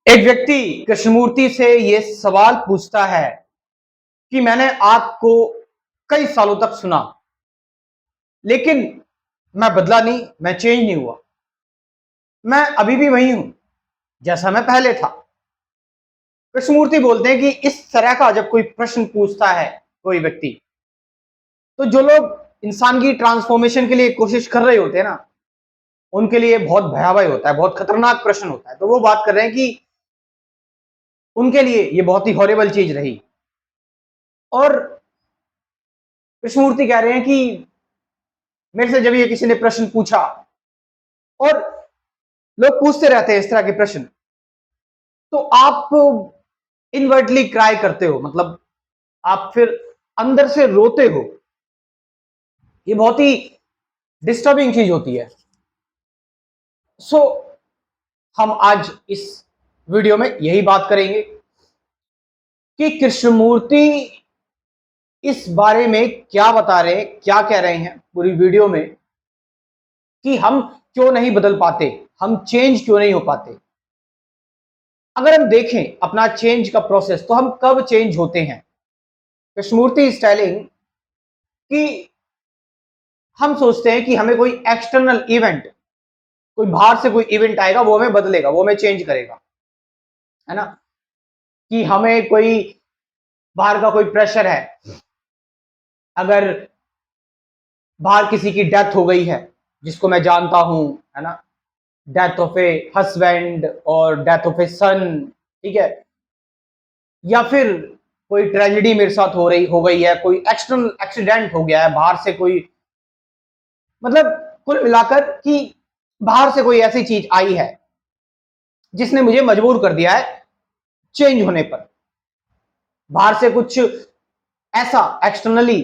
एक व्यक्ति कृष्णमूर्ति से ये सवाल पूछता है कि मैंने आपको कई सालों तक सुना, लेकिन मैं बदला नहीं, मैं चेंज नहीं हुआ। मैं अभी भी वही हूं जैसा मैं पहले था। कृष्णमूर्ति बोलते हैं कि इस तरह का जब कोई प्रश्न पूछता है कोई व्यक्ति, तो जो लोग इंसान की ट्रांसफॉर्मेशन के लिए कोशिश कर रहे होते हैं ना, उनके लिए बहुत भयावह होता है, बहुत खतरनाक प्रश्न होता है। तो वो बात कर रहे हैं कि उनके लिए ये बहुत ही हॉरिबल चीज रही। और कृष्णमूर्ति कह रहे हैं कि मेरे से जब ये किसी ने प्रश्न पूछा, और लोग पूछते रहते हैं इस तरह के प्रश्न, तो आप इनवर्टली क्राई करते हो, मतलब आप फिर अंदर से रोते हो। ये बहुत ही डिस्टर्बिंग चीज होती है। सो हम आज इस वीडियो में यही बात करेंगे कि कृष्णमूर्ति इस बारे में क्या बता रहे हैं, क्या कह रहे हैं पूरी वीडियो में, कि हम क्यों नहीं बदल पाते, हम चेंज क्यों नहीं हो पाते। अगर हम देखें अपना चेंज का प्रोसेस, तो हम कब चेंज होते हैं। कृष्णमूर्ति इज टेलिंग कि हम सोचते हैं कि हमें कोई एक्सटर्नल इवेंट, कोई बाहर से कोई इवेंट आएगा, वो हमें बदलेगा, वो हमें चेंज करेगा, है ना। कि हमें कोई बाहर का कोई प्रेशर है, अगर बाहर किसी की डेथ हो गई है जिसको मैं जानता हूं, है ना, डेथ ऑफ ए हस्बैंड और डेथ ऑफ ए सन, ठीक है, या फिर कोई ट्रेजेडी मेरे साथ हो गई है, कोई एक्सटर्नल एक्सीडेंट हो गया है बाहर से कोई, मतलब कुल मिलाकर कि बाहर से कोई ऐसी चीज आई है जिसने मुझे मजबूर कर दिया है चेंज होने पर। बाहर से कुछ ऐसा एक्सटर्नली,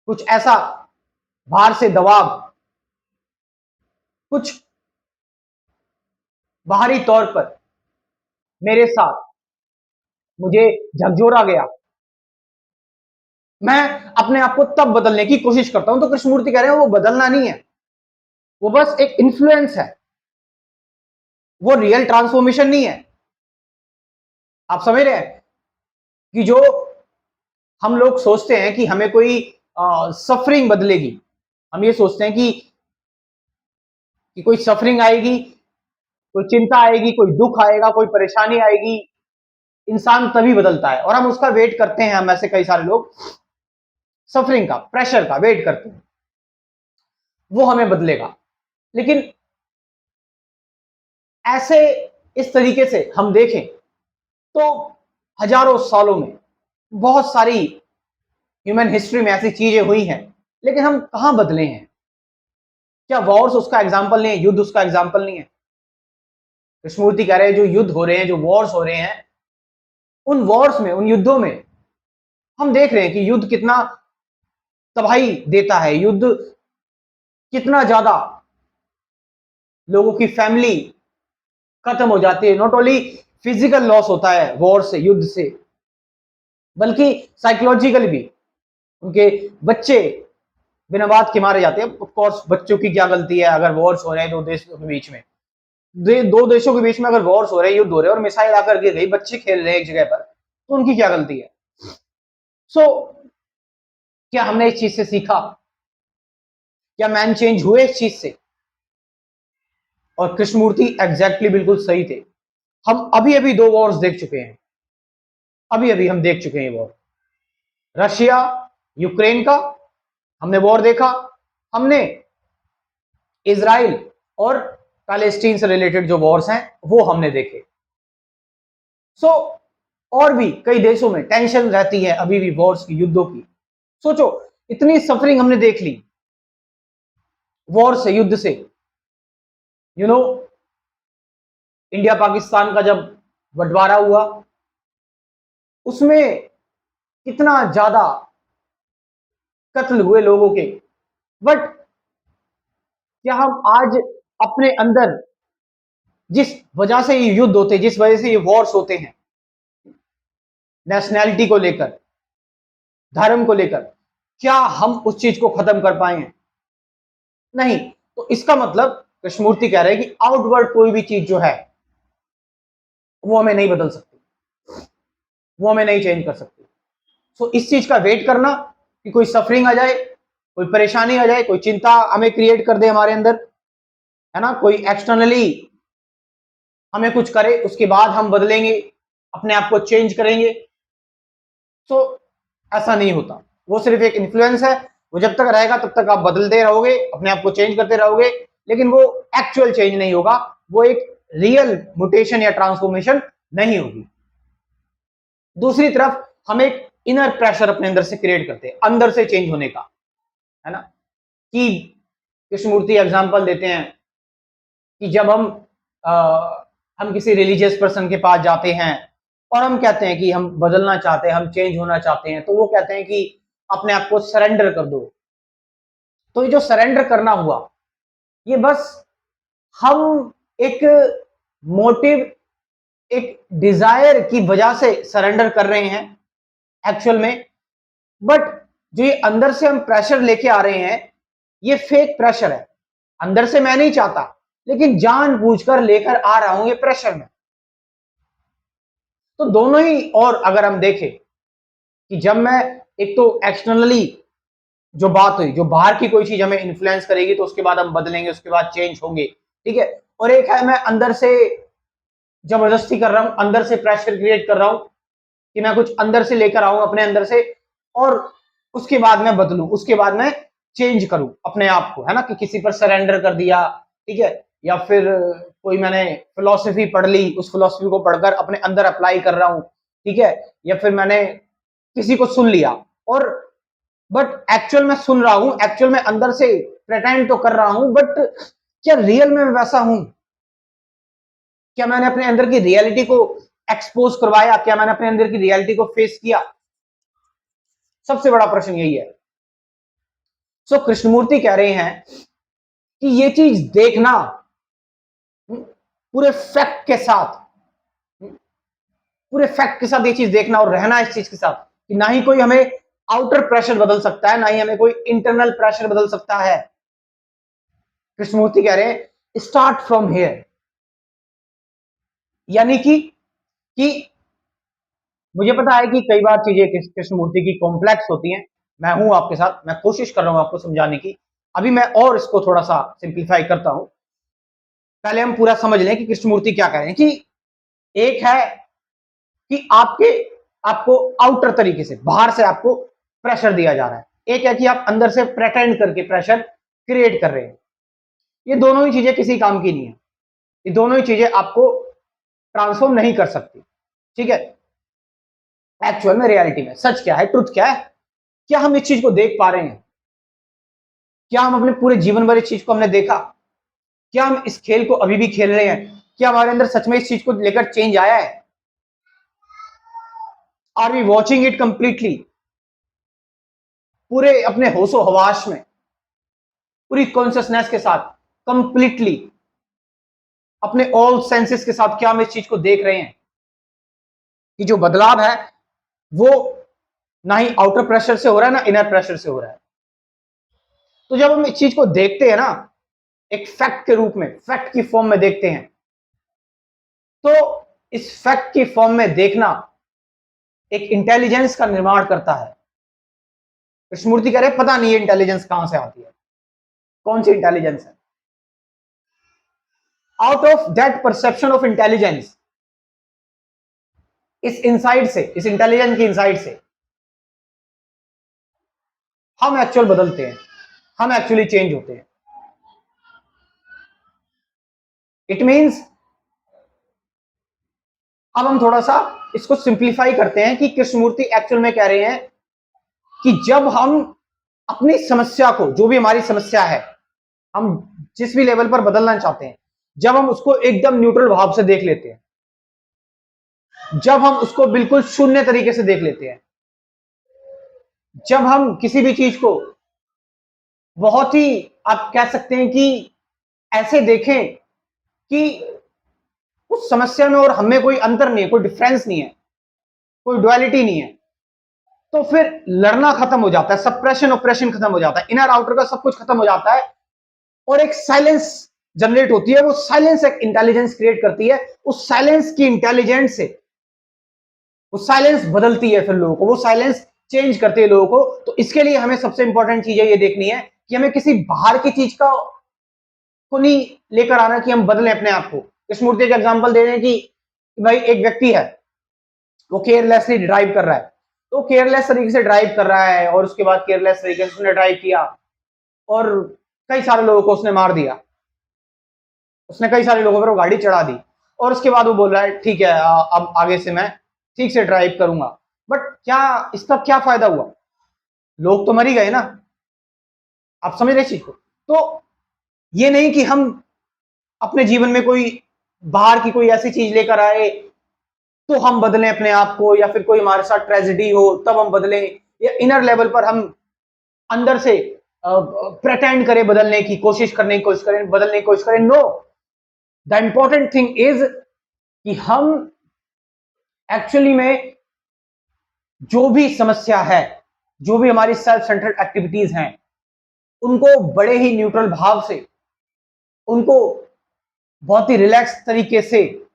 कुछ ऐसा बाहर से दबाव, कुछ बाहरी तौर पर मेरे साथ मुझे झकझोरा गया। मैं अपने आप को तब बदलने की कोशिश करता हूं। तो कृष्णमूर्ति कह रहे हैं वो बदलना नहीं है, वो बस एक इन्फ्लुएंस है, वो रियल ट्रांसफॉर्मेशन नहीं है। आप समझ रहे हैं कि जो हम लोग सोचते हैं कि हमें कोई सफरिंग बदलेगी, हम ये सोचते हैं कि कोई सफरिंग आएगी, कोई चिंता आएगी, कोई दुख आएगा, कोई परेशानी आएगी, इंसान तभी बदलता है। और हम उसका वेट करते हैं, हम ऐसे कई सारे लोग सफरिंग का, प्रेशर का वेट करते हैं, वो हमें बदलेगा। लेकिन ऐसे इस तरीके से हम देखें तो हजारों सालों में बहुत सारी ह्यूमन हिस्ट्री में ऐसी चीजें हुई हैं, लेकिन हम कहां बदले हैं। क्या वॉर्स उसका एग्जाम्पल नहीं है, युद्ध उसका एग्जाम्पल नहीं है। कृष्णमूर्ति कह रहे हैं जो युद्ध हो रहे हैं, जो वॉर्स हो रहे हैं, उन वॉर्स में, उन युद्धों में हम देख रहे हैं कि युद्ध कितना तबाही देता है, युद्ध कितना ज्यादा लोगों की फैमिली खत्म हो जाती है। नॉट ओनली फिजिकल लॉस होता है वॉर से, युद्ध से, बल्कि साइकोलॉजिकल भी। उनके बच्चे बिना बात के मारे जाते हैं। ऑफ कोर्स बच्चों की क्या गलती है अगर वॉर्स हो रहे हैं दो देशों के बीच में, दो देशों के बीच में अगर वॉर्स हो रहे हैं, युद्ध हो रहे हैं और मिसाइल आकर गिर गई, बच्चे खेल रहे हैं एक जगह पर, तो उनकी क्या गलती है। सो क्या हमने इस चीज से सीखा? क्या मैन चेंज हुए इस चीज से? और कृष्णमूर्ति एग्जैक्टली बिल्कुल सही थे। हम अभी अभी दो वॉर्स देख चुके हैं, अभी अभी हम देख चुके हैं वॉर, रशिया यूक्रेन का हमने वॉर देखा, हमने इजराइल और पैलेस्टीन से रिलेटेड जो वॉर्स हैं वो हमने देखे। सो और भी कई देशों में टेंशन रहती है अभी भी वॉर्स की, युद्धों की। सोचो इतनी सफरिंग हमने देख ली वॉर से, युद्ध से। यू नो, इंडिया पाकिस्तान का जब बंटवारा हुआ, उसमें कितना ज्यादा कत्ल हुए लोगों के। बट क्या हम आज अपने अंदर, जिस वजह से ये युद्ध होते हैं, जिस वजह से ये वॉर्स होते हैं, नेशनैलिटी को लेकर, धर्म को लेकर, क्या हम उस चीज को खत्म कर पाए हैं? नहीं। तो इसका मतलब कृष्णमूर्ति कह रहे हैं कि आउटवर्ड कोई भी चीज जो है, वो हमें नहीं बदल सकती, वो हमें नहीं चेंज कर सकती। सो इस चीज का वेट करना कि कोई सफरिंग आ जाए, कोई परेशानी आ जाए, कोई चिंता हमें क्रिएट कर दे हमारे अंदर, है ना, कोई एक्सटर्नली हमें कुछ करे, उसके बाद हम बदलेंगे, अपने आप को चेंज करेंगे। तो ऐसा नहीं होता, वो सिर्फ एक इन्फ्लुएंस है। वो जब तक रहेगा तब तक आप बदलते रहोगे, अपने आप को चेंज करते रहोगे, लेकिन वो एक्चुअल चेंज नहीं होगा, वो एक रियल म्यूटेशन या ट्रांसफॉर्मेशन नहीं होगी। दूसरी तरफ हम एक इनर प्रेशर अपने अंदर से क्रिएट करते हैं, अंदर से चेंज होने का, है ना, कि कृष्णमूर्ति एग्जांपल देते हैं कि जब हम किसी रिलीजियस पर्सन के पास जाते हैं और हम कहते हैं कि हम बदलना चाहते हैं, हम चेंज होना चाहते हैं, तो वो कहते हैं कि अपने आप को सरेंडर कर दो। तो ये जो सरेंडर करना हुआ, ये बस हम एक मोटिव, एक डिजायर की वजह से सरेंडर कर रहे हैं एक्चुअल में। बट जो ये अंदर से हम प्रेशर लेके आ रहे हैं, ये फेक प्रेशर है। अंदर से मैं नहीं चाहता, लेकिन जानबूझकर लेकर आ रहा हूं ये प्रेशर में। तो दोनों ही, और अगर हम देखें कि जब मैं, एक तो एक्सटर्नली जो बात हुई, जो बाहर की कोई चीज हमें इन्फ्लुएंस करेगी, तो उसके बाद हम बदलेंगे, उसके बाद चेंज होंगे, ठीक है। और एक है मैं अंदर से जबरदस्ती कर रहा हूं, अंदर से प्रेशर क्रिएट कर रहा हूं कि मैं कुछ अंदर से लेकर आऊं अपने अंदर से, और उसके बाद मैं बदलूं, उसके बाद मैं चेंज करूं अपने आप को, है ना, कि किसी पर सरेंडर कर दिया, ठीक है, या फिर कोई मैंने फिलॉसफी पढ़ ली, उस फिलॉसफी को पढ़कर अपने अंदर अप्लाई कर रहा हूं, ठीक है, या फिर मैंने किसी को सुन लिया, और बट एक्चुअल में सुन रहा हूं, एक्चुअल में अंदर से प्रेटेंड तो कर रहा हूं, बट क्या रियल में वैसा हूं? क्या मैंने अपने अंदर की रियलिटी को एक्सपोज करवाया? क्या मैंने अपने अंदर की रियलिटी को फेस किया? सबसे बड़ा प्रश्न यही है। सो कृष्णमूर्ति कह रहे हैं कि ये चीज देखना पूरे फैक्ट के साथ, पूरे फैक्ट के साथ ये चीज देखना और रहना इस चीज के साथ कि ना ही कोई हमें आउटर प्रेशर बदल सकता है, ना ही हमें कोई इंटरनल प्रेशर बदल सकता है। कृष्णमूर्ति कह रहे हैं स्टार्ट फ्रॉम हियर, यानी कि मुझे पता है कि कई बार चीजें कृष्णमूर्ति की कॉम्प्लेक्स होती हैं, मैं हूं आपके साथ, मैं कोशिश कर रहा हूं आपको समझाने की। अभी मैं और इसको थोड़ा सा सिंप्लीफाई करता हूं। पहले हम पूरा समझ लें कि कृष्णमूर्ति क्या कह रहे हैं। कि एक है कि आपको आउटर तरीके से, बाहर से आपको प्रेशर दिया जा रहा है, एक है कि आप अंदर से प्रेटेंड करके प्रेशर क्रिएट कर रहे हैं। ये दोनों ही चीजें किसी काम की नहीं है, ये दोनों ही चीजें आपको ट्रांसफॉर्म नहीं कर सकती, ठीक है। एक्चुअल में, रियलिटी में सच क्या है, ट्रुथ क्या है? क्या हम इस चीज को देख पा रहे हैं? क्या हम अपने पूरे जीवन भर इस चीज को हमने देखा? क्या हम इस खेल को अभी भी खेल रहे हैं? क्या हमारे अंदर सच में इस चीज को लेकर चेंज आया है? Are we watching it completely, पूरे अपने होशो हवास में, पूरी कॉन्शियसनेस के साथ, कंप्लीटली अपने ऑल सेंसेस के साथ, क्या हम इस चीज को देख रहे हैं कि जो बदलाव है वो ना ही आउटर प्रेशर से हो रहा है, ना इनर प्रेशर से हो रहा है। तो जब हम इस चीज को देखते हैं ना, एक फैक्ट के रूप में, फैक्ट की फॉर्म में देखते हैं, तो इस फैक्ट की फॉर्म में देखना एक इंटेलिजेंस का निर्माण करता है। कृष्णमूर्ति कह रहे पता नहीं ये इंटेलिजेंस कहां से आती है, कौन सी इंटेलिजेंस है। Out of that perception of intelligence, इस इनसाइड से, इस इंटेलिजेंस की इनसाइड से हम एक्चुअल बदलते हैं, हम एक्चुअली चेंज होते हैं। इट मींस, अब हम थोड़ा सा इसको सिंप्लीफाई करते हैं कि कृष्णमूर्ति एक्चुअल में कह रहे हैं कि जब हम अपनी समस्या को, जो भी हमारी समस्या है, हम जिस भी लेवल पर बदलना चाहते हैं, जब हम उसको एकदम न्यूट्रल भाव से देख लेते हैं, जब हम उसको बिल्कुल शून्य तरीके से देख लेते हैं, जब हम किसी भी चीज को बहुत ही, आप कह सकते हैं कि ऐसे देखें कि उस समस्या में और हमें कोई अंतर नहीं है, कोई डिफरेंस नहीं है, कोई डुअलिटी नहीं है, तो फिर लड़ना खत्म हो जाता है, सप्रेशन ऑपरेशन खत्म हो जाता है, इनर आउटर का सब कुछ खत्म हो जाता है, और एक साइलेंस जनरेट होती है, वो साइलेंस एक इंटेलिजेंस क्रिएट करती है। उस साइलेंस की इंटेलिजेंस से वो साइलेंस बदलती है फिर लोगों को, वो साइलेंस चेंज करती है लोगों को। तो इसके लिए हमें सबसे इंपॉर्टेंट चीज ये देखनी है कि हमें किसी बाहर की चीज का को नहीं लेकर आना कि हम बदलें अपने आप को। कृष्णमूर्ति का एग्जांपल दे रहे हैं कि भाई एक व्यक्ति है, वो केयरलेसली ड्राइव कर रहा है, तो केयरलेस तरीके से ड्राइव कर रहा है और उसके बाद केयरलेस तरीके से उसने ड्राइव किया और कई सारे लोगों को उसने मार दिया, उसने कई सारे लोगों पर वो गाड़ी चढ़ा दी और उसके बाद वो बोल रहा है ठीक है अब आगे से मैं ठीक से ड्राइव करूंगा। बट क्या इसका क्या फायदा हुआ? लोग तो मर ही गए ना। आप समझ रहे चीज को? तो ये नहीं कि हम अपने जीवन में कोई बाहर की कोई ऐसी चीज लेकर आए तो हम बदलें अपने आप को, या फिर कोई हमारे साथ ट्रेजेडी हो तब हम बदलें, या इनर लेवल पर हम अंदर से प्रेटेंड करें, बदलने की कोशिश करने की कोशिश करें, बदलने की कोशिश करें। No, the important thing is कि हम एक्चुअली में जो भी समस्या है, जो भी हमारी सेल्फ सेंटर्ड एक्टिविटीज हैं, उनको बड़े ही न्यूट्रल भाव से, उनको बहुत ही रिलैक्स तरीके से,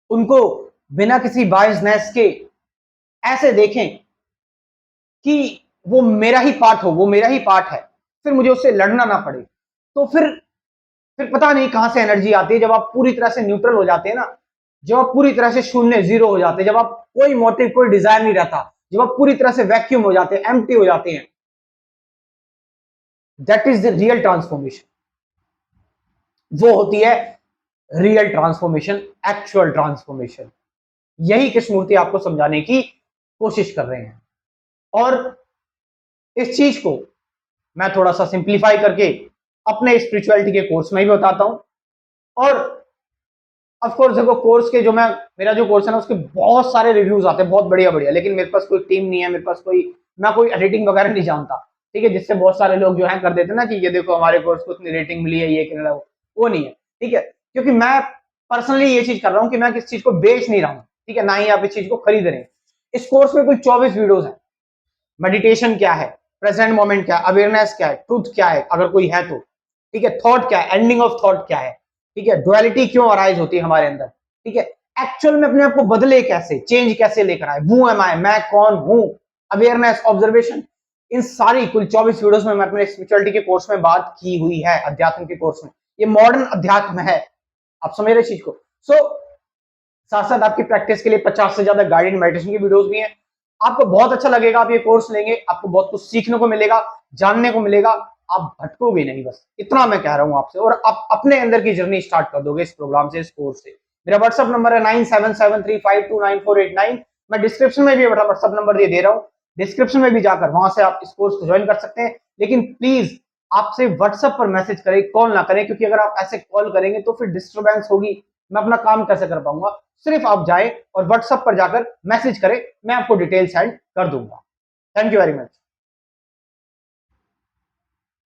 उनको बिना किसी बायसनेस के ऐसे देखें कि वो मेरा ही पार्ट हो, वो मेरा ही पार्ट है, फिर मुझे उससे लड़ना ना पड़े। तो फिर पता नहीं कहां से एनर्जी आती है जब आप पूरी तरह से न्यूट्रल हो जाते हैं ना, जब आप पूरी तरह से शून्य जीरो हो जाते हैं, जब आप कोई मोटिव कोई डिजायर नहीं रहता, जब आप पूरी तरह से वैक्यूम हो जाते हैं, एम्प्टी हो जाते हैं, that is the real transformation. वो होती है रियल ट्रांसफॉर्मेशन, एक्चुअल ट्रांसफॉर्मेशन। यही कृष्णमूर्ति आपको समझाने की कोशिश कर रहे हैं। और इस चीज को मैं थोड़ा सा सिंप्लीफाई करके अपने स्पिरिचुअलिटी के कोर्स में भी बताता हूं। और ऑफ कोर्स देखो, कोर्स के जो मेरा जो कोर्स है ना, उसके बहुत सारे रिव्यूज आते हैं, बहुत बढ़िया बढ़िया, लेकिन मेरे पास कोई टीम नहीं है, मेरे पास मैं कोई एडिटिंग वगैरह नहीं जानता, ठीक है, जिससे बहुत सारे लोग जो है कर देते हैं ना कि ये देखो हमारे कोर्स को इतनी रेटिंग मिली है, ये करना, वो नहीं है, ठीक है। क्योंकि मैं पर्सनली ये चीज कर रहा हूँ कि मैं किस चीज को बेच नहीं रहा हूँ, ठीक है, ना ही आप इस चीज को खरीद रहे हैं। इस कोर्स में कुल 24 वीडियोज है। मेडिटेशन क्या है, प्रेजेंट मोमेंट क्या है, अवेयरनेस क्या है, ट्रूथ क्या है अगर कोई है तो, ठीक है, थॉट क्या है, एंडिंग ऑफ थॉट क्या है, ठीक है, डुअलिटी क्यों अराइज होती है हमारे अंदर, ठीक है, एक्चुअल में अपने आप को बदले कैसे, चेंज कैसे लेकर आए, हु एम आई, मैं कौन हूं, अवेयरनेस, ऑब्जर्वेशन। इन सारी कुल 24 वीडियोस में मैं अपने स्पिरिचुअलिटी के कोर्स में बात की हुई है, अध्यात्म के कोर्स में। ये मॉडर्न अध्यात्म है, आप समझ रहे चीज को? सो साथ साथ आपकी प्रैक्टिस के लिए 50 से ज्यादा गाइडेड मेडिटेशन की वीडियोस भी हैं। आपको बहुत अच्छा लगेगा, आप ये कोर्स लेंगे, आपको बहुत कुछ सीखने को मिलेगा, जानने को मिलेगा, आप भटकोगे नहीं, बस इतना मैं कह रहा हूं आपसे। और आप अपने अंदर की जर्नी स्टार्ट कर दोगे इस प्रोग्राम से, इस कोर्स से। मेरा व्हाट्सअप नंबर है 9773529489। मैं डिस्क्रिप्शन में भी व्हाट्सअप नंबर दे रहा हूँ, डिस्क्रिप्शन में भी जाकर वहां से आप इस कोर्स को ज्वाइन कर सकते हैं। लेकिन प्लीज आपसे व्हाट्सएप पर मैसेज करें, कॉल ना करें, क्योंकि अगर आप ऐसे कॉल करेंगे तो फिर डिस्टर्बेंस होगी, मैं अपना काम कैसे कर पाऊंगा। सिर्फ आप जाएं और व्हाट्सएप पर जाकर मैसेज करें, मैं आपको डिटेल सेंड कर दूंगा। Thank you very much.